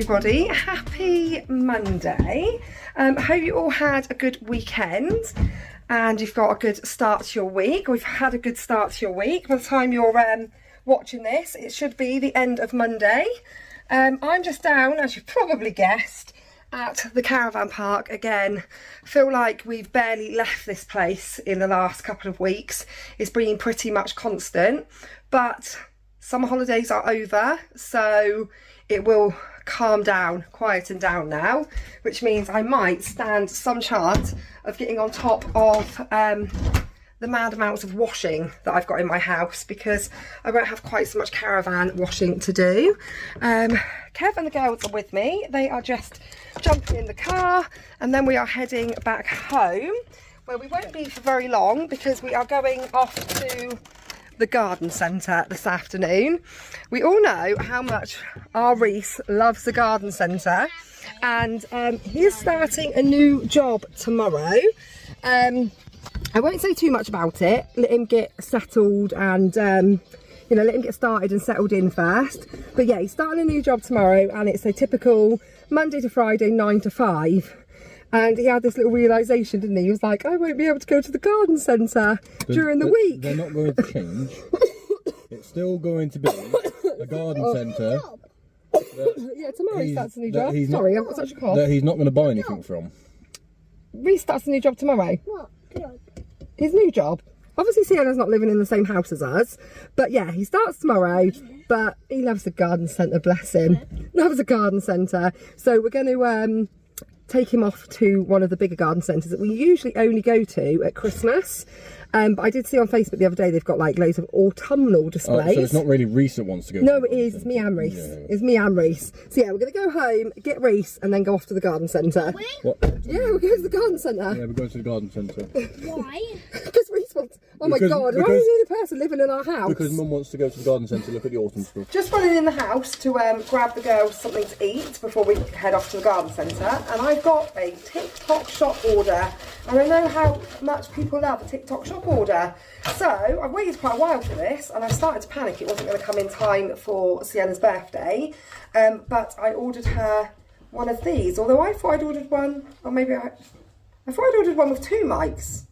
everybody, happy Monday. Hope you all had a good weekend and you've got a good start to your week. We've had a good start to your week. By the time you're watching this, it should be the end of Monday. I'm just down, as you've probably guessed, at the caravan park again. I feel like we've barely left this place in the last couple of weeks. It's been pretty much constant, but summer holidays are over, so it will calm down, quieten down now, which means I might stand some chance of getting on top of the mad amounts of washing that I've got in my house, because I won't have quite so much caravan washing to do. Kev and the girls are with me. They are just jumping in the car, and then we are heading back home, where we won't be for very long because we are going off to the garden centre this afternoon. We all know how much our Reese loves the garden centre, and he is starting a new job tomorrow. I won't say too much about it, let him get settled and you know, let him get started and settled in first. But yeah, he's starting a new job tomorrow, and it's a typical Monday to Friday 9 to 5. And he had this little realisation, didn't he? He was like, I won't be able to go to the garden centre during the week. They're not going to change. It's still going to be a garden centre. Yeah, tomorrow he starts a new job. Sorry, I've got such a cough. That he's not going to buy anything from. Reese starts a new job tomorrow. What? His new job. Obviously Sienna's not living in the same house as us, but yeah, he starts tomorrow, but he loves the garden centre, bless him. Loves the garden centre. So we're going to take him off to one of the bigger garden centres that we usually only go to at Christmas. But I did see on Facebook the other day they've got like loads of autumnal displays. So it's not really Reese that wants to go. No, it is. It's me and Reese. Yeah. It's me and Reese. So yeah, we're going to go home, get Reese, and then go off to the garden centre. What? Yeah, we're going to the garden centre. Yeah, we're going to the garden centre. Why? Because Reese wants... Oh my God, why are you the only person living in our house? Because Mum wants to go to the garden centre to look at the autumn stuff. Just running in the house to grab the girls something to eat before we head off to the garden centre, and I've got a TikTok shop order, and I know how much people love a TikTok shop order. So I've waited quite a while for this, and I started to panic it wasn't going to come in time for Sienna's birthday, but I ordered her one of these, although I thought I'd ordered one, or maybe I thought I'd ordered one with 2 mics.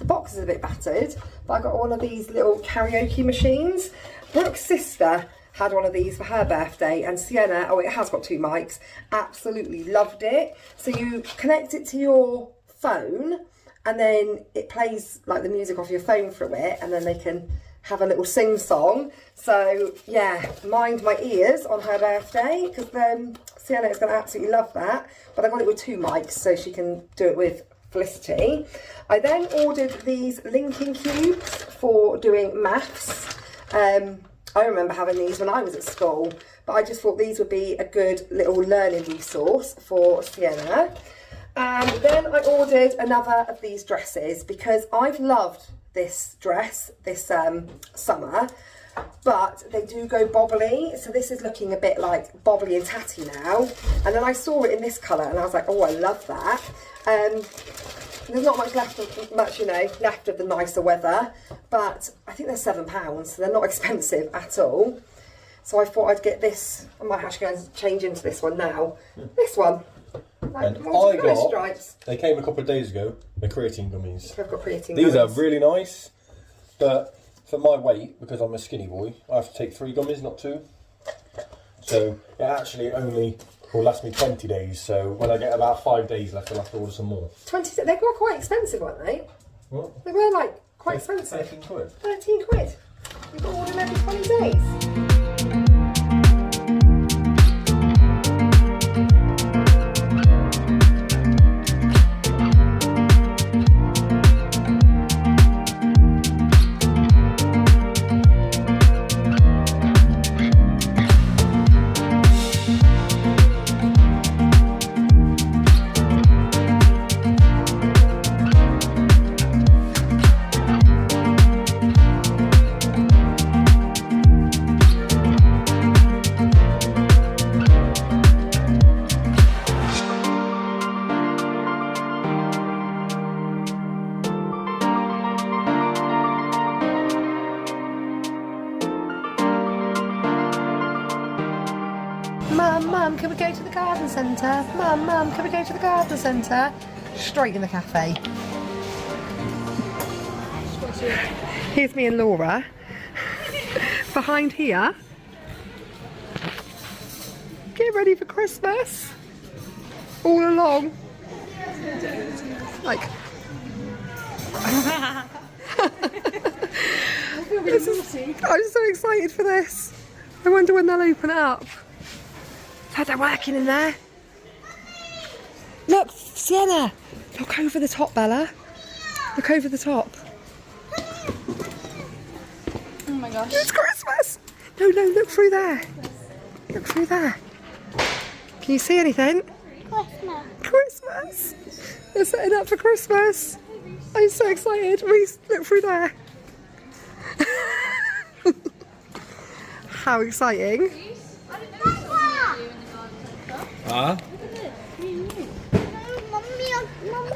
The box is a bit battered, but I got one of these little karaoke machines. Brooke's sister had one of these for her birthday, and Sienna, oh, it has got 2 mics, absolutely loved it. So you connect it to your phone, and then it plays like the music off your phone through it, and then they can have a little sing song. So yeah, mind my ears on her birthday, because Sienna is going to absolutely love that. But I got it with 2 mics so she can do it with Felicity. I then ordered these linking cubes for doing maths. I remember having these when I was at school, but I just thought these would be a good little learning resource for Sienna. And then I ordered another of these dresses, because I've loved this dress this summer, but they do go bobbly, so this is looking a bit like bobbly and tatty now. And then I saw it in this colour and I was like, oh, I love that. There's not much left of, you know, left of the nicer weather, but I think they're £7, so they're not expensive at all. So I thought I'd get this. I might actually go and change into this one now. Yeah. This one. Like, and I got, stripes. They came a couple of days ago, the creatine gummies. I've got creatine These gummies. are really nice, but for my weight, because I'm a skinny boy, I have to take 3 gummies, not 2. So it actually only will last me 20 days, so when I get about 5 days left, I'll have to order some more. 20, they were quite expensive, weren't they? What? They were like quite expensive. 13 quid. 13 quid. You've got to order them every 20 days. centre. Mum, can we go to the garden centre? Straight in the cafe. Here's me and Laura. Behind here. Get ready for Christmas. All along. Like. I'm so excited for this. I wonder when they'll open it up. They're working in there. Look, Sienna. Look over the top, Bella. Look over the top. Oh my gosh. It's Christmas. No, look through there. Look through there. Can you see anything? Christmas. They're setting up for Christmas. I'm so excited. Reese, look through there. How exciting. Ah?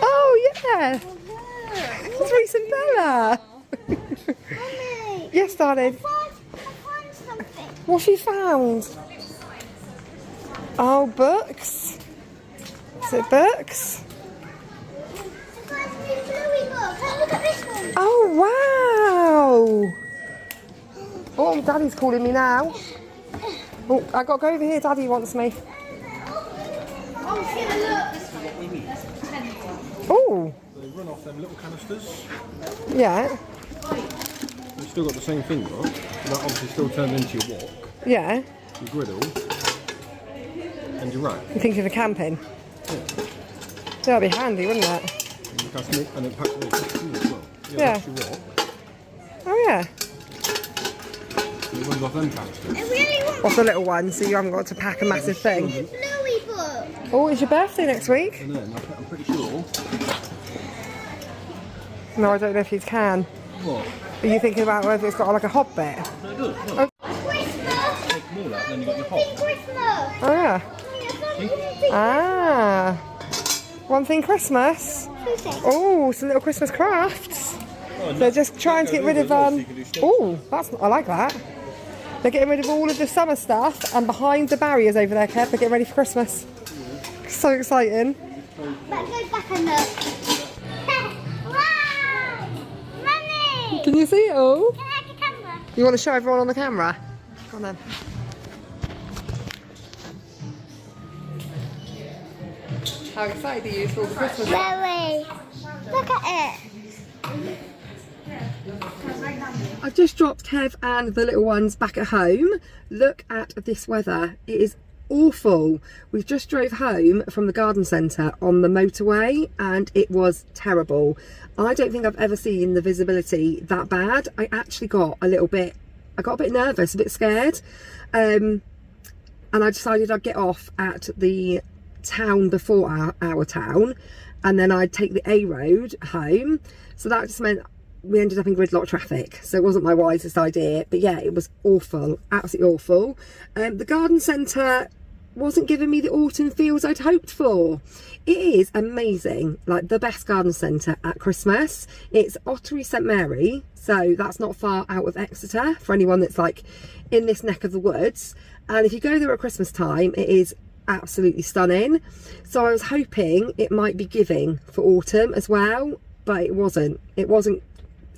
Oh yeah. It's Reese and Bella. Yes, darling. What have you found? Oh, books. Is it books? Oh, wow. Oh, Daddy's calling me now. Oh, I got to go over here. Daddy wants me. Oh. They run off them little canisters. Yeah. You've still got the same thing, right? That obviously still turned into your wok, Yeah. your griddle, and your rack. You thinking of camping? Yeah. That'd be handy, wouldn't it? And it packs it as well. Yeah. That's your wok. Oh yeah. And it runs off them canisters. What's a little one, so you haven't got to pack a massive thing. Bluey book. Oh, it's your birthday next week? And then I'm pretty sure. No, I don't know if you can. What? Are you thinking about whether it's got like a hob bit? No, it does. Oh. Christmas. Take them all out, and then you got your Pink hot. Christmas. Oh yeah. Oh, Ah. One thing Christmas. Oh, some little Christmas crafts. They're just trying to get rid of oh, I like that. They're getting rid of all of the summer stuff, and behind the barriers over there, Kev, they're getting ready for Christmas. So exciting. Let's go back and look. Wow! Mummy! Can you see it all? Can I have the camera? You want to show everyone on the camera? Go on then. How excited are you for all the Christmas? Very. Look at it. I've just dropped Kev and the little ones back at home. Look at this weather. It is awful. We've just drove home from the garden centre on the motorway and it was terrible. I don't think I've ever seen the visibility that bad. I actually got a bit nervous, a bit scared. And I decided I'd get off at the town before our town, and then I'd take the A road home. So that just meant we ended up in gridlock traffic, so it wasn't my wisest idea. But yeah, it was awful, absolutely awful. The garden centre wasn't giving me the autumn feels I'd hoped for. It is amazing, like the best garden centre at Christmas. It's Ottery St Mary, so that's not far out of Exeter for anyone that's like in this neck of the woods. And if you go there at Christmas time, it is absolutely stunning. So I was hoping it might be giving for autumn as well, but it wasn't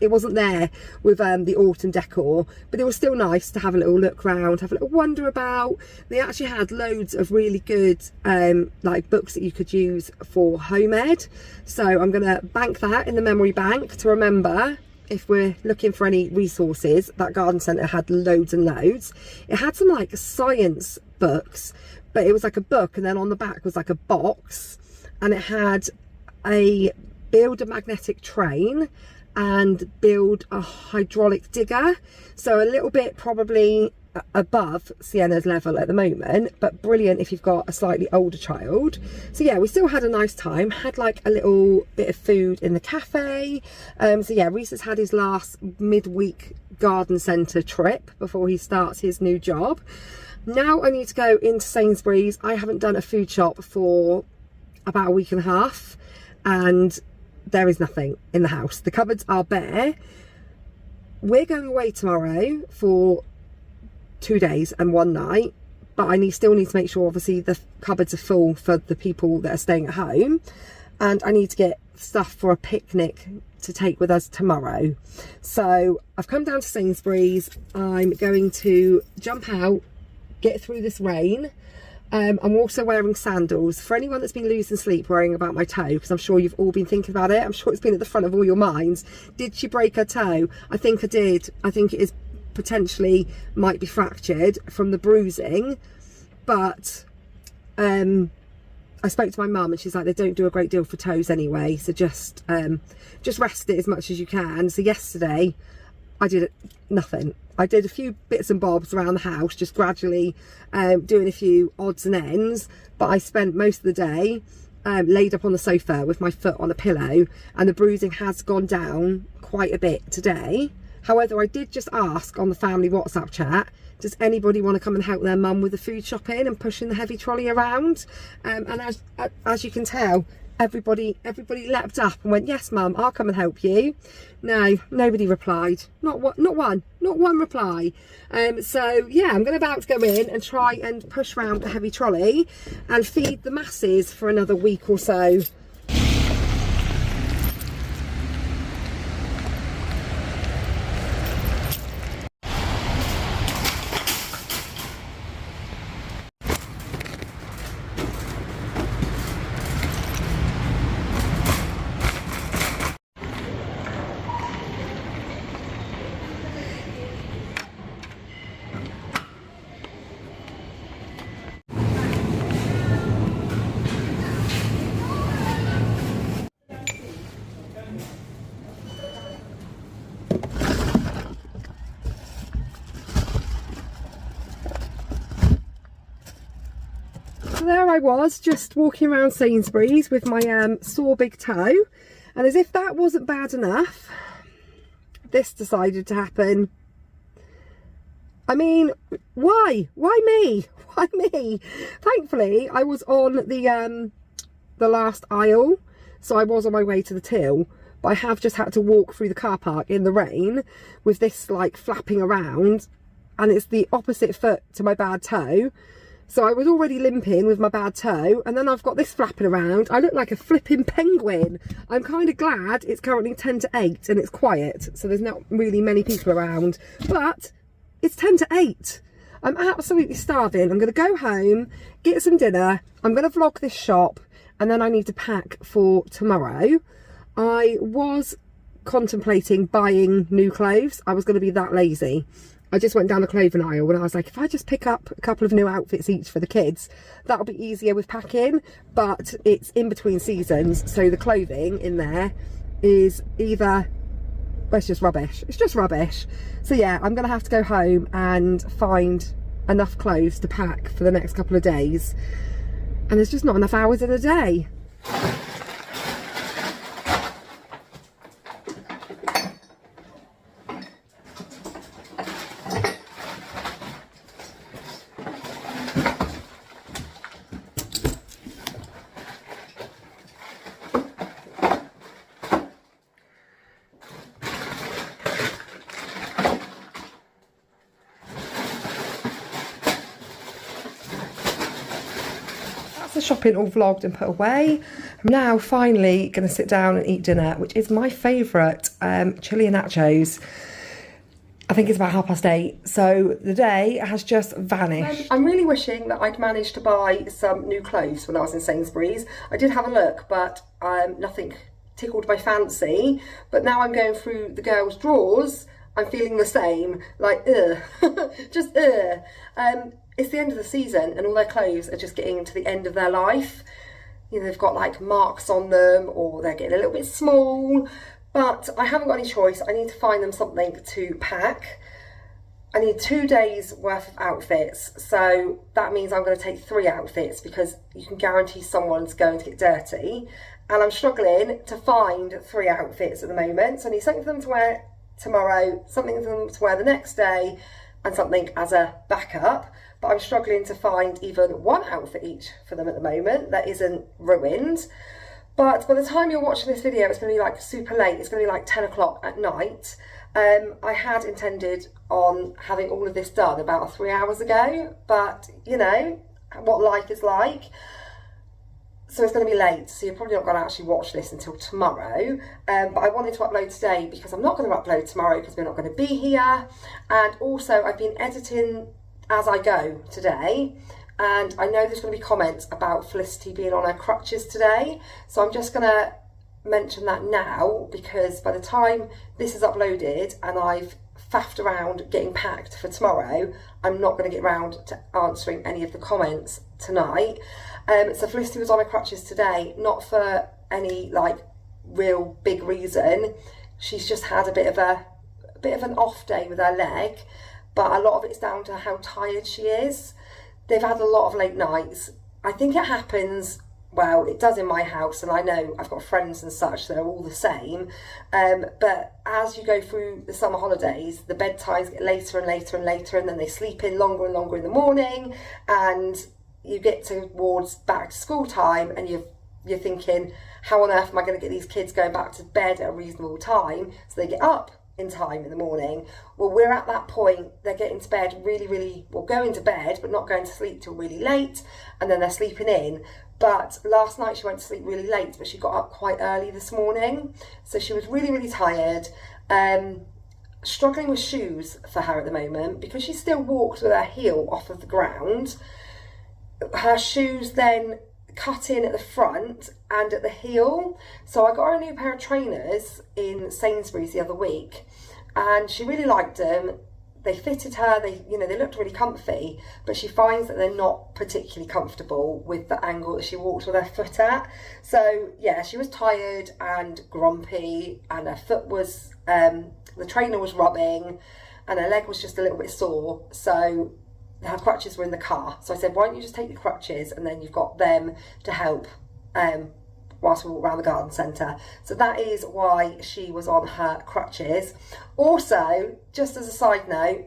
there with the autumn decor, but it was still nice to have a little look round, have a little wander about. They actually had loads of really good like books that you could use for home ed, so I'm gonna bank that in the memory bank to remember if we're looking for any resources. That garden centre had loads and loads. It had some like science books, but it was like a book and then on the back was like a box, and it had a build a magnetic train and build a hydraulic digger, so a little bit probably above Sienna's level at the moment, but brilliant if you've got a slightly older child. So yeah, we still had a nice time, had like a little bit of food in the cafe. So yeah, Reese has had his last midweek garden centre trip before he starts his new job. Now I need to go into Sainsbury's. I haven't done a food shop for about a week and a half, and there is nothing in the house. The cupboards are bare. We're going away tomorrow for 2 days and 1 night, but I still need to make sure obviously the cupboards are full for the people that are staying at home, and I need to get stuff for a picnic to take with us tomorrow. So I've come down to Sainsbury's. I'm going to jump out, get through this rain. I'm also wearing sandals. For anyone that's been losing sleep worrying about my toe, because I'm sure you've all been thinking about it, I'm sure it's been at the front of all your minds. Did she break her toe? I think I did. I think it is potentially might be fractured from the bruising, but I spoke to my mum and she's like, they don't do a great deal for toes anyway, so just rest it as much as you can. So yesterday I did nothing. I did a few bits and bobs around the house, just gradually doing a few odds and ends, but I spent most of the day laid up on the sofa with my foot on a pillow, and the bruising has gone down quite a bit today. However, I did just ask on the family WhatsApp chat, does anybody want to come and help their mum with the food shopping and pushing the heavy trolley around? And as you can tell, everybody leapt up and went, yes mum, I'll come and help you. No, nobody replied. Not one reply. So yeah, I'm about to go in and try and push around the heavy trolley and feed the masses for another week or so. So there I was, just walking around Sainsbury's with my sore big toe, and as if that wasn't bad enough, this decided to happen. I mean, why me? Why me? Thankfully I was on the last aisle, so I was on my way to the till, but I have just had to walk through the car park in the rain with this like flapping around, and it's the opposite foot to my bad toe. So I was already limping with my bad toe, and then I've got this flapping around. I look like a flipping penguin. I'm kind of glad it's currently 10 to 8 and it's quiet, so there's not really many people around, but it's 10 to 8. I'm absolutely starving. I'm going to go home, get some dinner. I'm going to vlog this shop, and then I need to pack for tomorrow. I was contemplating buying new clothes. I was going to be that lazy. I just went down the clothing aisle and I was like, if I just pick up a couple of new outfits each for the kids, that'll be easier with packing. But it's in between seasons, so the clothing in there is either, well, it's just rubbish. It's just rubbish. So yeah, I'm going to have to go home and find enough clothes to pack for the next couple of days. And there's just not enough hours in a day. The shopping all vlogged and put away. I'm now finally going to sit down and eat dinner, which is my favourite, chili and nachos. I think it's about 8:30, so the day has just vanished. I'm really wishing that I'd managed to buy some new clothes when I was in Sainsbury's. I did have a look, but nothing tickled my fancy. But now I'm going through the girls' drawers, I'm feeling the same, like just it's the end of the season and all their clothes are just getting to the end of their life. You know, they've got like marks on them, or they're getting a little bit small, but I haven't got any choice. I need to find them something to pack. I need 2 days worth of outfits, so that means I'm going to take 3 outfits, because you can guarantee someone's going to get dirty, and I'm struggling to find 3 outfits at the moment. So I need something for them to wear tomorrow, something for them to wear the next day, and something as a backup. But I'm struggling to find even 1 outfit each for them at the moment that isn't ruined. But by the time you're watching this video, it's going to be like super late. It's going to be like 10 o'clock at night. I had intended on having all of this done about 3 hours ago, but you know what life is like. So it's going to be late, so you're probably not going to actually watch this until tomorrow. But I wanted to upload today because I'm not going to upload tomorrow because we're not going to be here. And also I've been editing as I go today. And I know there's going to be comments about Felicity being on her crutches today. So I'm just going to mention that now, because by the time this is uploaded and I've faffed around getting packed for tomorrow, I'm not going to get round to answering any of the comments tonight. So Felicity was on her crutches today, not for any like real big reason. She's just had a bit of an off day with her leg, but a lot of it's down to how tired she is. They've had a lot of late nights. I think it happens, well, it does in my house, and I know I've got friends and such that are all the same. But as you go through the summer holidays, the bedtimes get later and later and later, and then they sleep in longer and longer in the morning, and you get towards back to school time, and you're thinking, how on earth am I going to get these kids going back to bed at a reasonable time so they get up in time in the morning? Well, we're at that point. They're getting to bed really, well, going to bed, but not going to sleep till really late, and then they're sleeping in. But last night she went to sleep really late, but she got up quite early this morning. So she was really tired. Struggling with shoes for her at the moment because she still walks with her heel off of the ground. Her shoes then cut in at the front and at the heel. So I got her a new pair of trainers in Sainsbury's the other week, and she really liked them. They fitted her, they looked really comfy, but she finds that they're not particularly comfortable with the angle that she walks with her foot at. So yeah, she was tired and grumpy, and her foot was, the trainer was rubbing, and her leg was just a little bit sore. So her crutches were in the car. So I said, why don't you just take your crutches, and then you've got them to help whilst we walk around the garden centre. So that is why she was on her crutches. Also, just as a side note,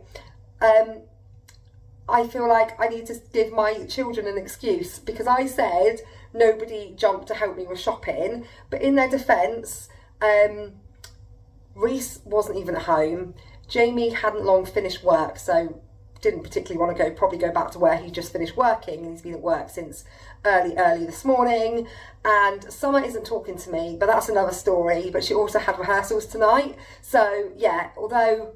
I feel like I need to give my children an excuse, because I said nobody jumped to help me with shopping, but in their defence, Reese wasn't even at home. Jamie hadn't long finished work, so didn't particularly want to probably go back to where he just finished working, and he's been at work since early this morning. And Summer isn't talking to me, but that's another story. But she also had rehearsals tonight. So yeah, although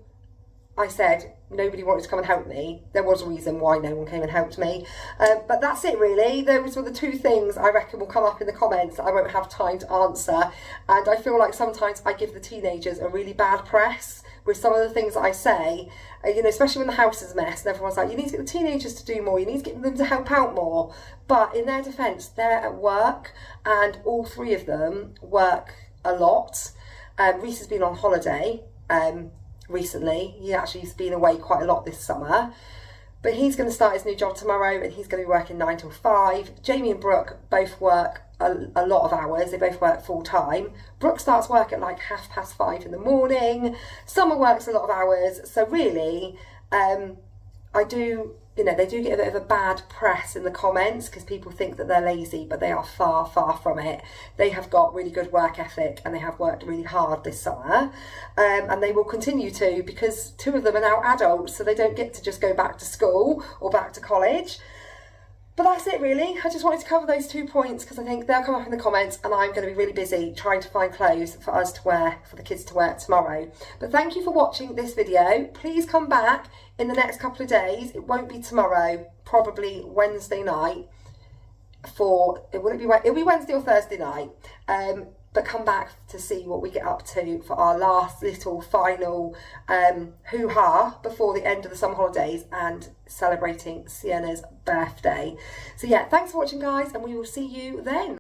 I said nobody wanted to come and help me, there was a reason why no one came and helped me. But that's it really. Those were the two things I reckon will come up in the comments that I won't have time to answer. And I feel like sometimes I give the teenagers a really bad press with some of the things that I say, especially when the house is a mess and everyone's like, you need to get the teenagers to do more, you need to get them to help out more. But in their defence, they're at work, and all three of them work a lot. Reese has been on holiday recently. He actually has been away quite a lot this summer. But he's going to start his new job tomorrow, and he's going to be working 9 till 5. Jamie and Brooke both work a lot of hours. They both work full time. Brooke starts work at like 5:30 in the morning. Summer works a lot of hours. So really, they do get a bit of a bad press in the comments because people think that they're lazy, but they are far from it. They have got really good work ethic, and they have worked really hard this summer, and they will continue to, because two of them are now adults, so they don't get to just go back to school or back to college. But that's it really. I just wanted to cover those 2 points because I think they'll come up in the comments, and I'm going to be really busy trying to find clothes for us to wear, for the kids to wear tomorrow. But thank you for watching this video. Please come back in the next couple of days. It won't be tomorrow, probably Wednesday night. It'll be Wednesday or Thursday night. But come back to see what we get up to for our last little final hoo-ha before the end of the summer holidays and celebrating Sienna's birthday. So yeah, thanks for watching guys, and we will see you then.